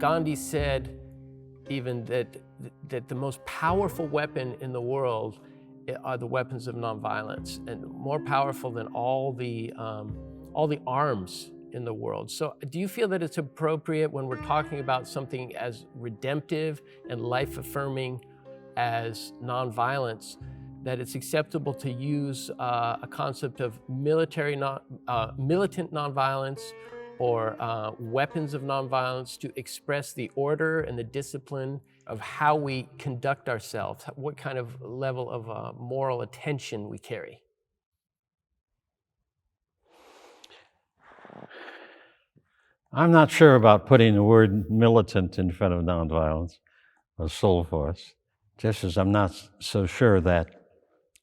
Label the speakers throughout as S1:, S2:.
S1: Gandhi said even that the most powerful weapon in the world are the weapons of nonviolence, and more powerful than all the arms in the world. So do you feel that it's appropriate when we're talking about something as redemptive and life-affirming as nonviolence, that it's acceptable to use a concept of militant nonviolence or weapons of nonviolence to express the order and the discipline of how we conduct ourselves, what kind of level of moral attention we carry?
S2: I'm not sure about putting the word militant in front of nonviolence or soul force, just as I'm not so sure that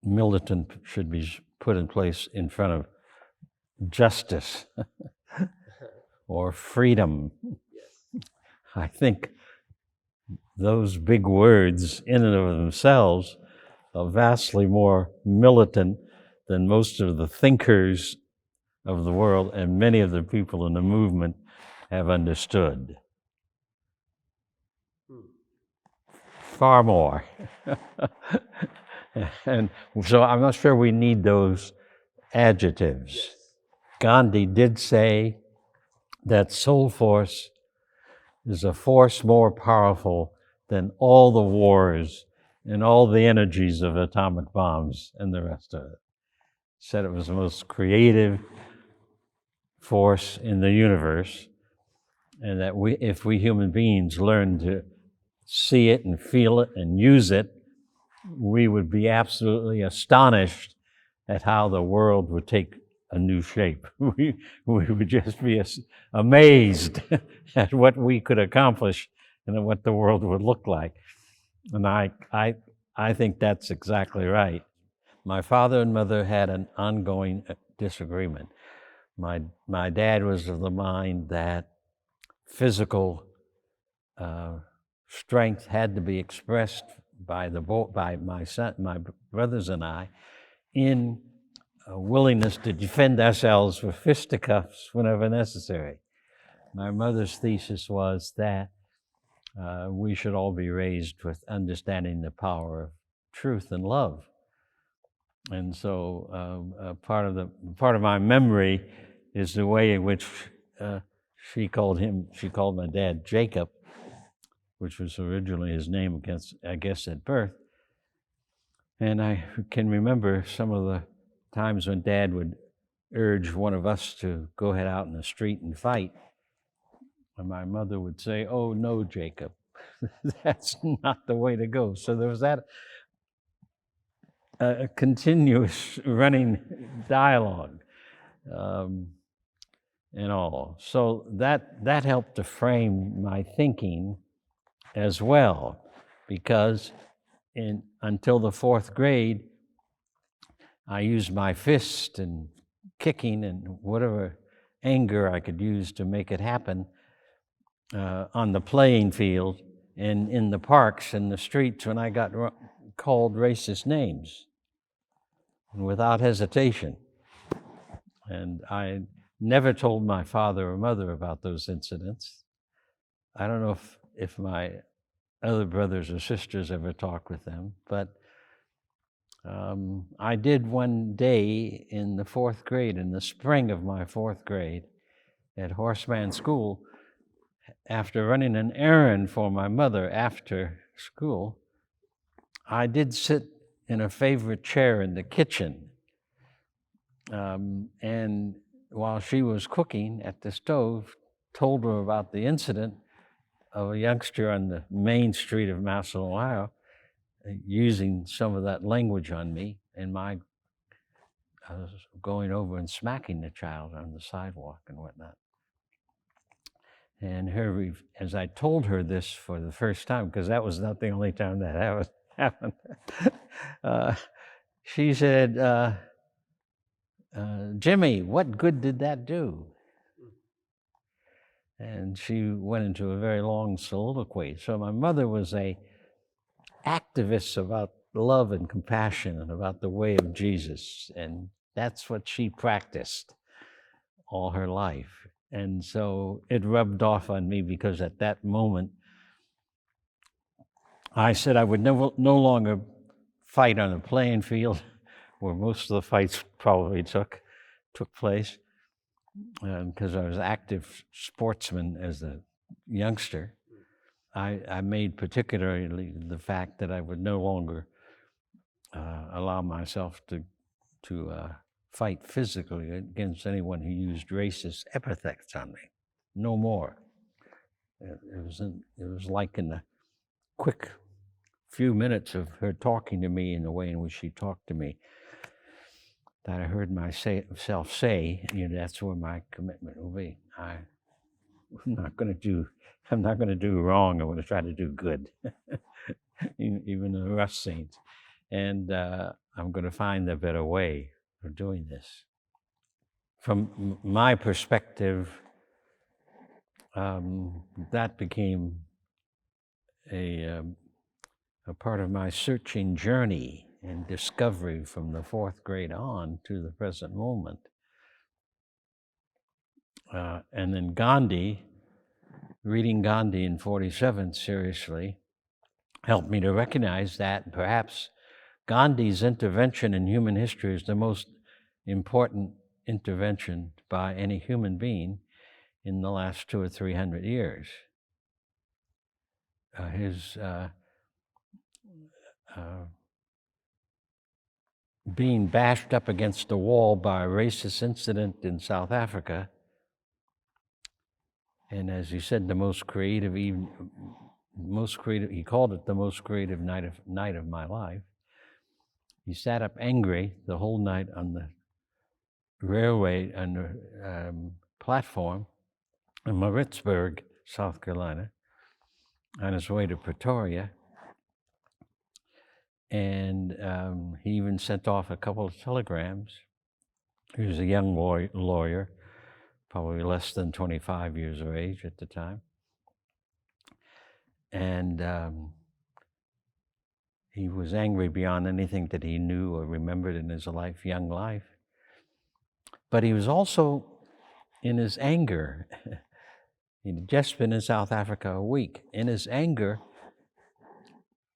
S2: militant should be put in place in front of justice or freedom.
S1: Yes.
S2: I think those big words in and of themselves are vastly more militant than most of the thinkers of the world and many of the people in the movement have understood. Far more. And so I'm not sure we need those adjectives.
S1: Yes.
S2: Gandhi did say that soul force is a force more powerful than all the wars and all the energies of atomic bombs and the rest of it. Said it was the most creative force in the universe, and that if we human beings learn to see it and feel it and use it, we would be absolutely astonished at how the world would take a new shape. We would just be amazed at what we could accomplish and what the world would look like. And I think that's exactly right. My father and mother had an ongoing disagreement. My dad was of the mind that physical strength had to be expressed by my brothers and I in a willingness to defend ourselves with fisticuffs whenever necessary. My mother's thesis was that we should all be raised with understanding the power of truth and love. And so part of my memory is the way in which she called my dad Jacob, which was originally his name, I guess, at birth. And I can remember some of the times when Dad would urge one of us to go head out in the street and fight. And my mother would say, "Oh, no, Jacob, that's not the way to go." So there was that a continuous running dialogue and all. So that helped to frame my thinking as well, because until the fourth grade, I used my fist and kicking and whatever anger I could use to make it happen on the playing field and in the parks and the streets when I got called racist names, and without hesitation. And I never told my father or mother about those incidents. I don't know if my other brothers or sisters ever talked with them, but I did one day in the fourth grade, in the spring of my fourth grade at Horseman School, after running an errand for my mother after school. I did sit in a favorite chair in the kitchen, and while she was cooking at the stove, told her about the incident of a youngster on the main street of Massillon, Ohio, using some of that language on me, and I was going over and smacking the child on the sidewalk and whatnot. And as I told her this for the first time, because that was not the only time that happened, she said, "Jimmy, what good did that do?" And she went into a very long soliloquy. So my mother was a activist about love and compassion and about the way of Jesus, and that's what she practiced all her life. And so it rubbed off on me, because at that moment, I said I would no longer fight on a playing field where most of the fights probably took place, because I was an active sportsman as a youngster. I made particularly the fact that I would no longer allow myself to fight physically against anyone who used racist epithets on me. No more. It was like in the quick few minutes of her talking to me in the way in which she talked to me, that I heard myself say, that's where my commitment will be. I'm not going to do wrong. I'm going to try to do good, even the rough scenes. And I'm going to find a better way of doing this. From my perspective, that became a part of my searching journey and discovery from the fourth grade on to the present moment. And then Gandhi, reading Gandhi in 47 seriously, helped me to recognize that perhaps Gandhi's intervention in human history is the most important intervention by any human being in the last 200 or 300 years. His being bashed up against the wall by a racist incident in South Africa, and as he said, he called it the most creative night of my life. He sat up angry the whole night on the railway, on the platform in Maritzburg, South Carolina, on his way to Pretoria. And he even sent off a couple of telegrams. He was a young lawyer, probably less than 25 years of age at the time. And he was angry beyond anything that he knew or remembered in his young life. But he was also, in his anger, he'd just been in South Africa a week. In his anger,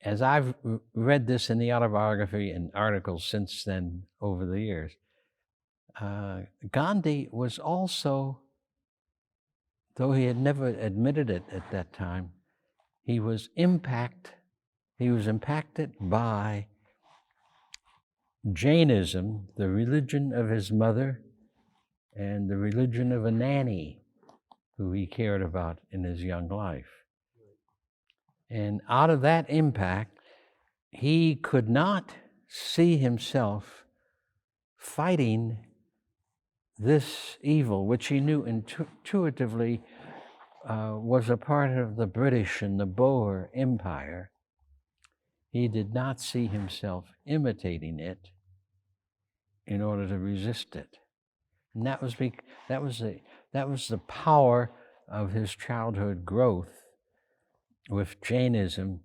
S2: as I've read this in the autobiography and articles since then over the years, Gandhi was also, though he had never admitted it at that time, he was impacted by Jainism, the religion of his mother, and the religion of a nanny who he cared about in his young life. And out of that impact, he could not see himself fighting this evil, which he knew intuitively was a part of the British and the Boer Empire. He did not see himself imitating it in order to resist it. And that was the power of his childhood growth with Jainism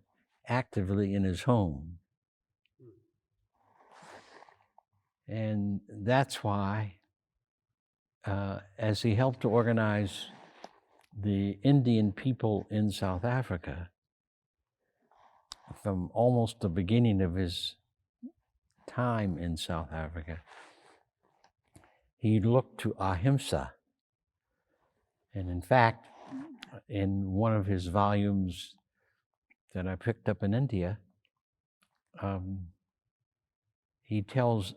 S2: actively in his home. And that's why, as he helped to organize the Indian people in South Africa, from almost the beginning of his time in South Africa, he looked to Ahimsa. And in fact, in one of his volumes that I picked up in India, he tells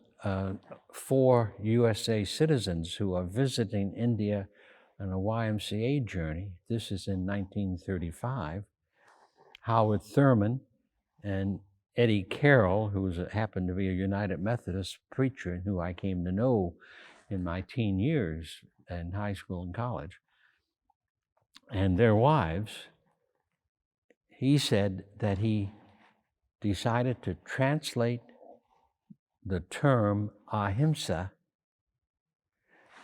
S2: 4 USA citizens who are visiting India on a YMCA journey. This is in 1935. Howard Thurman and Eddie Carroll, who happened to be a United Methodist preacher who I came to know in my teen years in high school and college, and their wives, he said that he decided to translate the term Ahimsa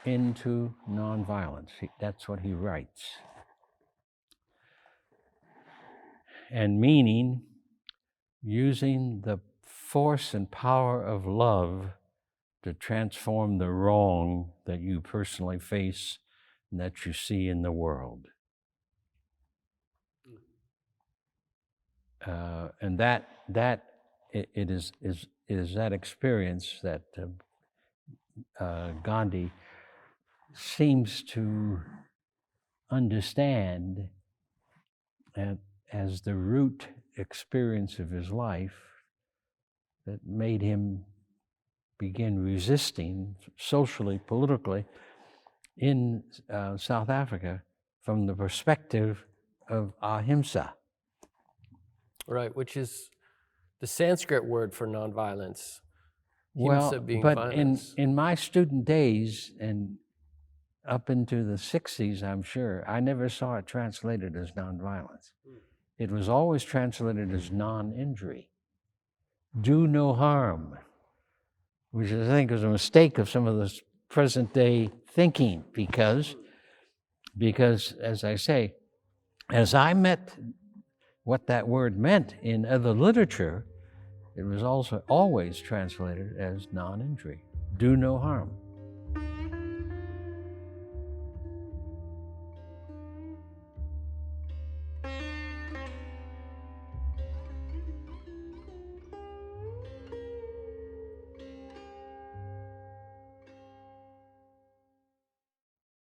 S2: into nonviolence. That's what he writes. And meaning, using the force and power of love to transform the wrong that you personally face that you see in the world. And it is that experience that Gandhi seems to understand as the root experience of his life that made him begin resisting socially, politically in South Africa from the perspective of Ahimsa.
S1: Right, which is the Sanskrit word for nonviolence.
S2: Well,
S1: Ahimsa being
S2: but
S1: violence.
S2: in my student days and up into the 60s, I'm sure, I never saw it translated as nonviolence. It was always translated as non-injury. Do no harm, which I think is a mistake of some of the present day thinking because, as I say, as I met what that word meant in other literature, it was also always translated as non-injury. Do no harm.